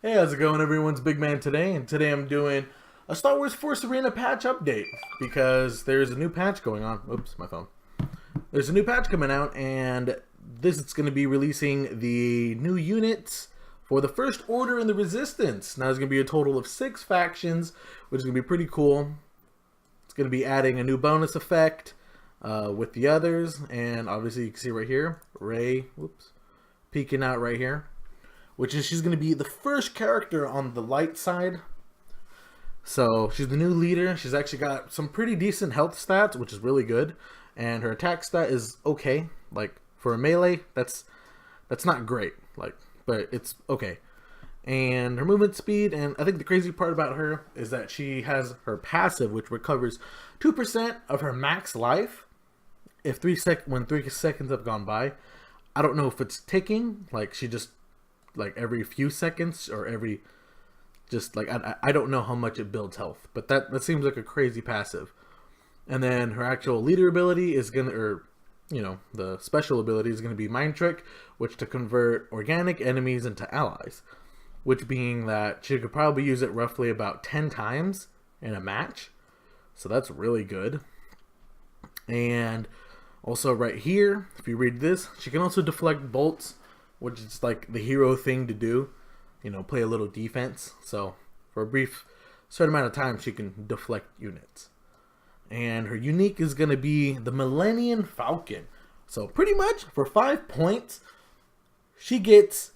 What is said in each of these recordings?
Hey, how's it going, everyone's Big Man today, and today I'm doing a Star Wars Force Arena patch update because there's a new patch going on. Oops, my phone. There's a new patch coming out, and this is going to be releasing the new units for the First Order and the Resistance. Now, there's going to be a total of 6 factions, which is going to be pretty cool. It's going to be adding a new bonus effect with the others, and obviously you can see right here, Rey, peeking out right here. Which is she's going to be the first character on the light side. So she's the new leader. She's actually got some pretty decent health stats, which is really good. And her attack stat is okay. Like for a melee, that's not great. But it's okay. And her movement speed, and I think the crazy part about her is that she has her passive, which recovers 2% of her max life if when 3 seconds have gone by. I don't know if it's ticking, like she just every few seconds or every I don't know how much it builds health, but that seems like a crazy passive. And then her actual leader ability is the special ability is gonna be Mind Trick, which to convert organic enemies into allies, which being that she could probably use it roughly about 10 times in a match, so that's really good. And also right here, if you read this, she can also deflect bolts, which is like the hero thing to do, play a little defense. So for a brief certain amount of time, she can deflect units. And her unique is going to be the Millennium Falcon. So pretty much for 5 points, she gets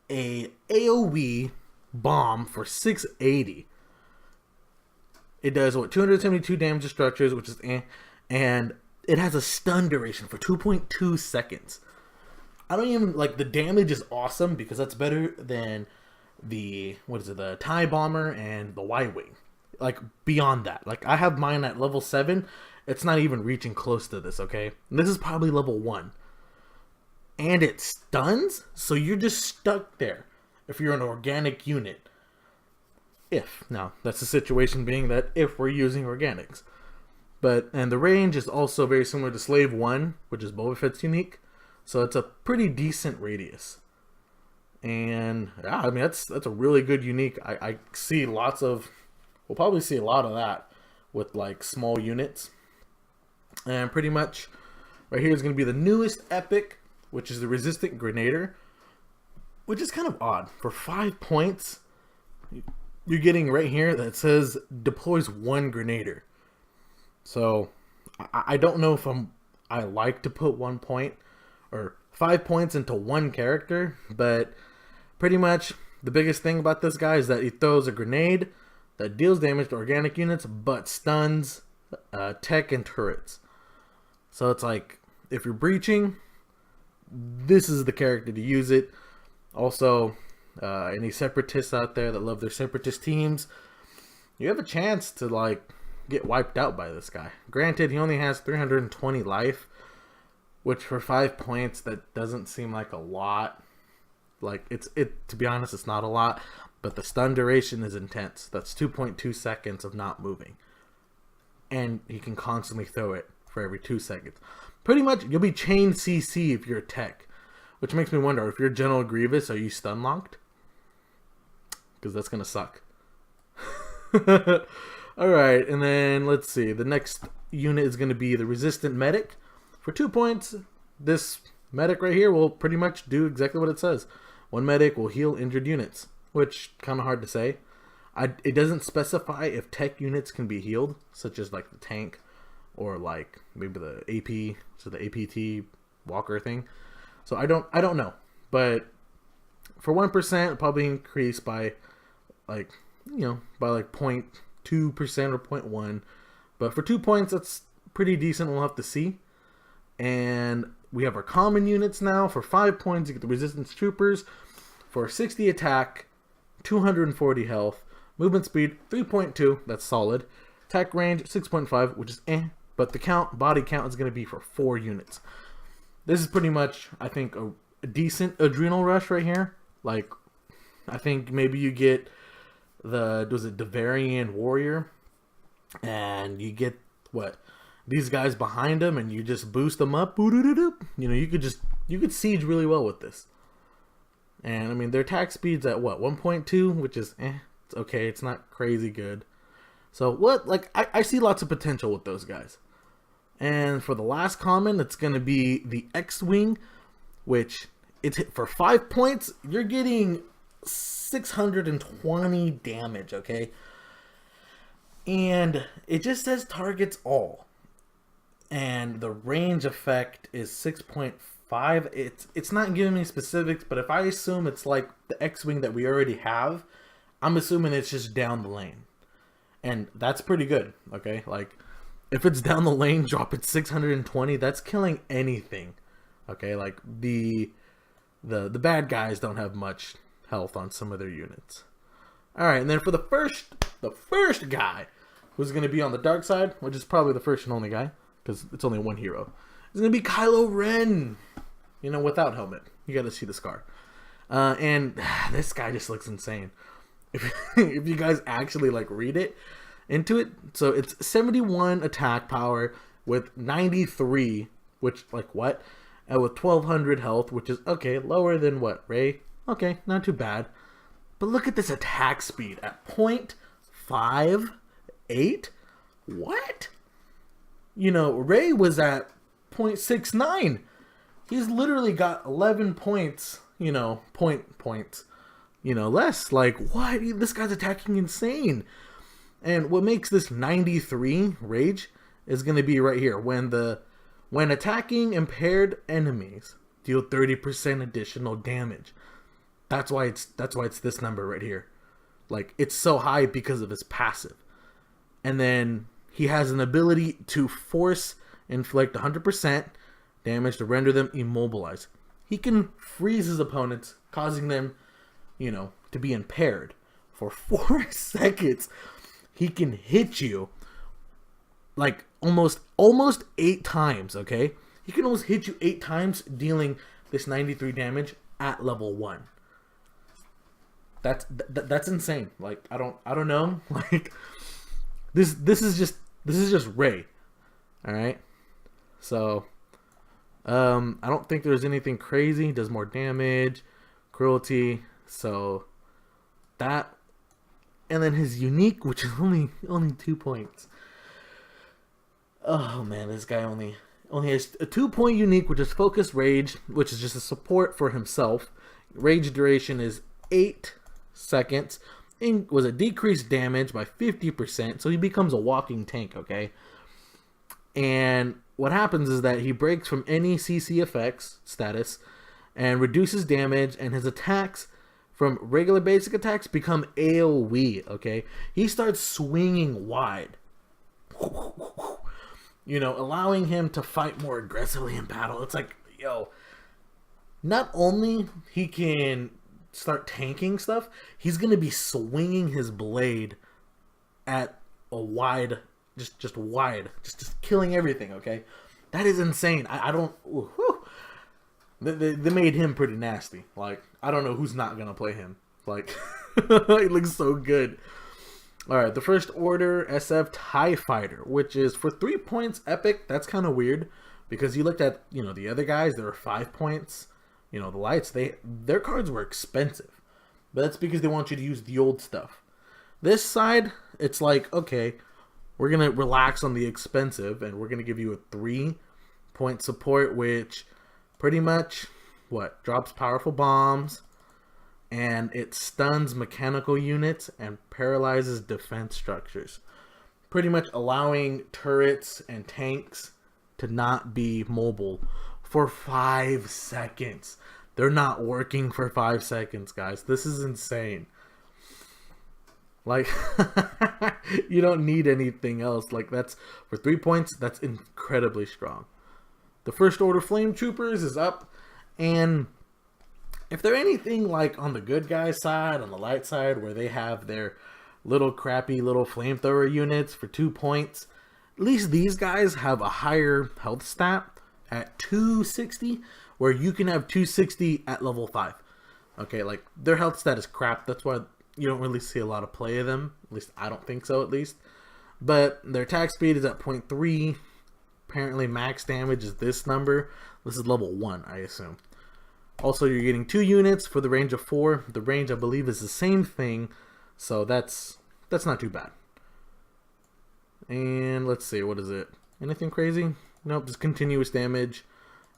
a AoE bomb for 680. It does 272 damage to structures, which is and it has a stun duration for 2.2 seconds. I don't even the damage is awesome because that's better than the TIE Bomber and the Y-Wing. Beyond that, I have mine at level 7. It's not even reaching close to this, okay? And this is probably level 1. And it stuns, so you're just stuck there if you're an organic unit. Now, that's the situation being that if we're using organics. And the range is also very similar to Slave 1, which is Boba Fett's unique. So it's a pretty decent radius. And yeah, I mean that's a really good unique. I see we'll probably see a lot of that with small units. And pretty much right here is going to be the newest epic, which is the Resistant Grenader, which is kind of odd. For 5 points, you're getting right here that says deploys 1 Grenader. So I don't know if I like to put 1 point or 5 points into 1 character, but pretty much the biggest thing about this guy is that he throws a grenade that deals damage to organic units but stuns tech and turrets. So it's if you're breaching, this is the character to use it. Also, any separatists out there that love their separatist teams, you have a chance to get wiped out by this guy. Granted, he only has 320 life, which for 5 points, that doesn't seem like a lot. To be honest, it's not a lot, but the stun duration is intense. That's 2.2 seconds of not moving. And he can constantly throw it for every 2 seconds. Pretty much, you'll be chain CC if you're a tech, which makes me wonder, if you're General Grievous, are you stun locked? Because that's going to suck. Alright, and then let's see. The next unit is going to be the Resistant Medic. For 2 points, this medic right here will pretty much do exactly what it says. 1 medic will heal injured units, which kind of hard to say. It doesn't specify if tech units can be healed, such as the tank or maybe the AP, so the APT walker thing. So I don't know, but for 1%, it'll probably increase by by 0.2% or 0.1. But for 2 points, that's pretty decent. We'll have to see. And we have our common units now. For 5 points, you get the Resistance Troopers. For 60 attack, 240 health. Movement speed, 3.2. That's solid. Attack range, 6.5, which is But the body count is going to be for 4 units. This is pretty much, I think, a decent adrenal rush right here. I think maybe you get the Devarian Warrior. And you get, these guys behind him, and you just boost them up. You could siege really well with this. And I mean, their attack speed's at what, 1.2, which is it's okay. It's not crazy good. So what, like, I see lots of potential with those guys. And for the last common, it's going to be the X-Wing, which it's hit for 5 points. You're getting 620 damage, okay? And it just says targets all. And the range effect is 6.5. It's not giving me specifics, but if I assume it's like the X-Wing that we already have, I'm assuming it's just down the lane. And that's pretty good, okay? Like, if it's down the lane, drop it 620, that's killing anything. Okay, like the bad guys don't have much health on some of their units. Alright, and then for the first guy who's going to be on the dark side, which is probably the first and only guy, because it's only one hero, is going to be Kylo Ren. You know, without helmet. You got to see the scar. And this guy just looks insane. If you guys actually like read it into it, so it's 71 attack power with 93, which like what? With 1200 health, which is okay, lower than what, Rey? Okay, not too bad. But look at this attack speed at 0.58. What? You know, Rey was at 0.69. He's literally got 11 points, you know, points, you know, less. Like, what? This guy's attacking insane. And what makes this 93 rage is going to be right here. When attacking impaired enemies, deal 30% additional damage. That's why it's this number right here. Like, it's so high because of his passive. And then he has an ability to force inflict 100% damage to render them immobilized. He can freeze his opponents, causing them, you know, to be impaired for 4 seconds. He can hit you like almost 8 times, okay? He can almost hit you 8 times, dealing this 93 damage at level 1. That's insane. Like, I don't know. Like, this is just Rey. All right? So I don't think there's anything crazy. He does more damage, cruelty, so that. And then his unique, which is only 2 points. Oh man, this guy only has a 2-point unique, which is focus rage, which is just a support for himself. Rage duration is 8 seconds. And was a decreased damage by 50%, so he becomes a walking tank, okay? And what happens is that he breaks from any CC effects status and reduces damage, and his attacks from regular basic attacks become AoE, okay? He starts swinging wide, you know, allowing him to fight more aggressively in battle. It's like, yo, not only he can start tanking stuff, he's going to be swinging his blade at a wide, just wide, just killing everything, okay? That is insane. I don't... Whew. They made him pretty nasty. Like, I don't know who's not gonna play him. Like, he looks so good. Alright, the First Order SF TIE Fighter, which is for 3 points epic. That's kind of weird, because you looked at, you know, the other guys, there were 5 points. You know, the lights, their cards were expensive. But that's because they want you to use the old stuff. This side, it's like, okay, we're gonna relax on the expensive, and we're gonna give you a 3-point support, which pretty much, what, drops powerful bombs, and it stuns mechanical units and paralyzes defense structures. Pretty much allowing turrets and tanks to not be mobile for 5 seconds. They're not working for 5 seconds, guys. This is insane. Like, you don't need anything else. Like, that's, for 3 points, that's incredibly strong. The First Order Flame Troopers is up, and if they're anything like on the good guy side, on the light side, where they have their little crappy little flamethrower units for 2 points, at least these guys have a higher health stat at 260, where you can have 260 at level 5. Okay, like, their health stat is crap. That's why you don't really see a lot of play of them. At least I don't think so, at least. But their attack speed is at 0.3. Apparently max damage is this number. This is level 1, I assume. Also, you're getting 2 units for the range of 4. The range, I believe, is the same thing, so that's not too bad. And let's see, what is it? Anything crazy? Nope, just continuous damage.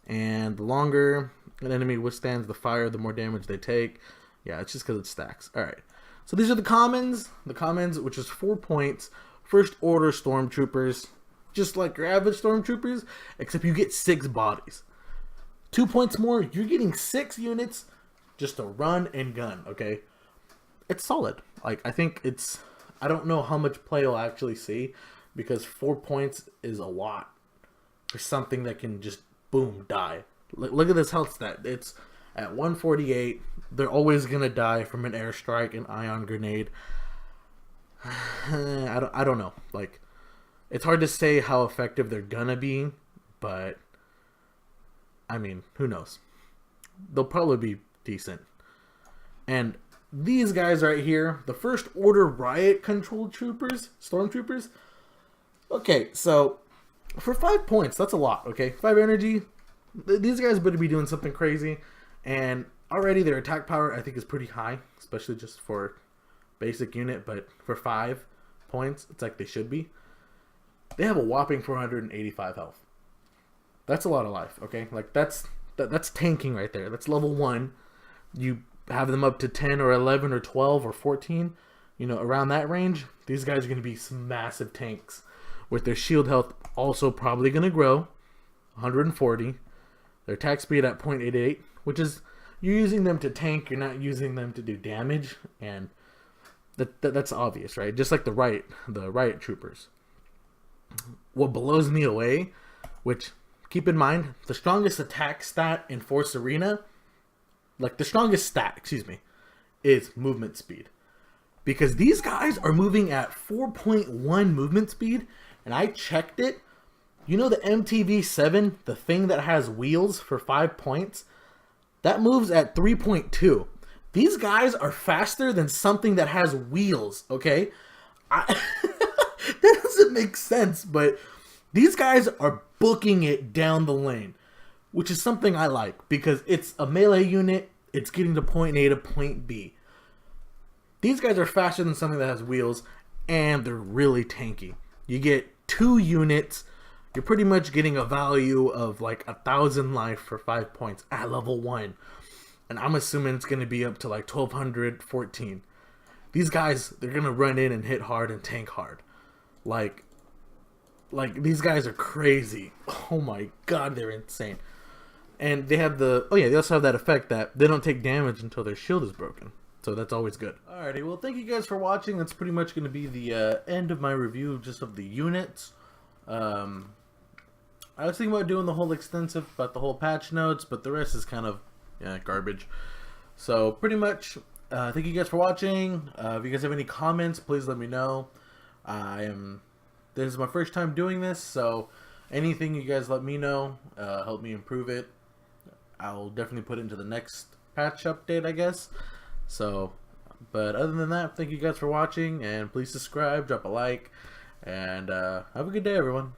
And the longer an enemy withstands the fire, the more damage they take. Yeah, it's just because it stacks. Alright, so these are the commons. The commons, which is 4 points. First order stormtroopers, just like your average stormtroopers, except you get 6 bodies. 2 points more, you're getting 6 units just to run and gun, okay? It's solid. Like, I think it's... I don't know how much play you'll actually see, because 4 points is a lot for something that can just, boom, die. Look at this health stat. It's at 148. They're always going to die from an airstrike, an ion grenade. I don't know. Like, it's hard to say how effective they're going to be, but... I mean, who knows? They'll probably be decent. And these guys right here, the First Order Riot Control Troopers, Stormtroopers. Okay, so for 5 points, that's a lot, okay? 5 energy. These guys better be doing something crazy. And already their attack power, I think, is pretty high, especially just for basic unit. But for 5 points, it's like they should be. They have a whopping 485 health. That's a lot of life, okay? Like, that's tanking right there. That's level 1. You have them up to 10 or 11 or 12 or 14, you know, around that range. These guys are going to be some massive tanks, with their shield health also probably going to grow, 140. Their attack speed at 0.88, which is, you're using them to tank, you're not using them to do damage, and that's obvious, right? Just like the riot troopers. What blows me away, which... keep in mind, the strongest attack stat in Force Arena, like the strongest stat, excuse me, is movement speed. Because these guys are moving at 4.1 movement speed, and I checked it. You know the MTV-7, the thing that has wheels for 5 points? That moves at 3.2. These guys are faster than something that has wheels, okay? That doesn't make sense, but... these guys are booking it down the lane, which is something I like, because it's a melee unit, it's getting to point A to point B. These guys are faster than something that has wheels, and they're really tanky. You get 2 units, you're pretty much getting a value of like 1,000 life for 5 points at level 1. And I'm assuming it's going to be up to like 1,214. These guys, they're going to run in and hit hard and tank hard. Like these guys are crazy. Oh my god, they're insane. And they have the... oh yeah, they also have that effect that they don't take damage until their shield is broken. So that's always good. Alrighty, well thank you guys for watching. That's pretty much going to be the end of my review just of the units. I was thinking about doing the whole extensive about the whole patch notes, but the rest is kind of garbage. So pretty much, thank you guys for watching. If you guys have any comments, please let me know. This is my first time doing this, so anything you guys let me know, help me improve it. I'll definitely put it into the next patch update, I guess. So, but other than that, thank you guys for watching, and please subscribe, drop a like, and have a good day, everyone.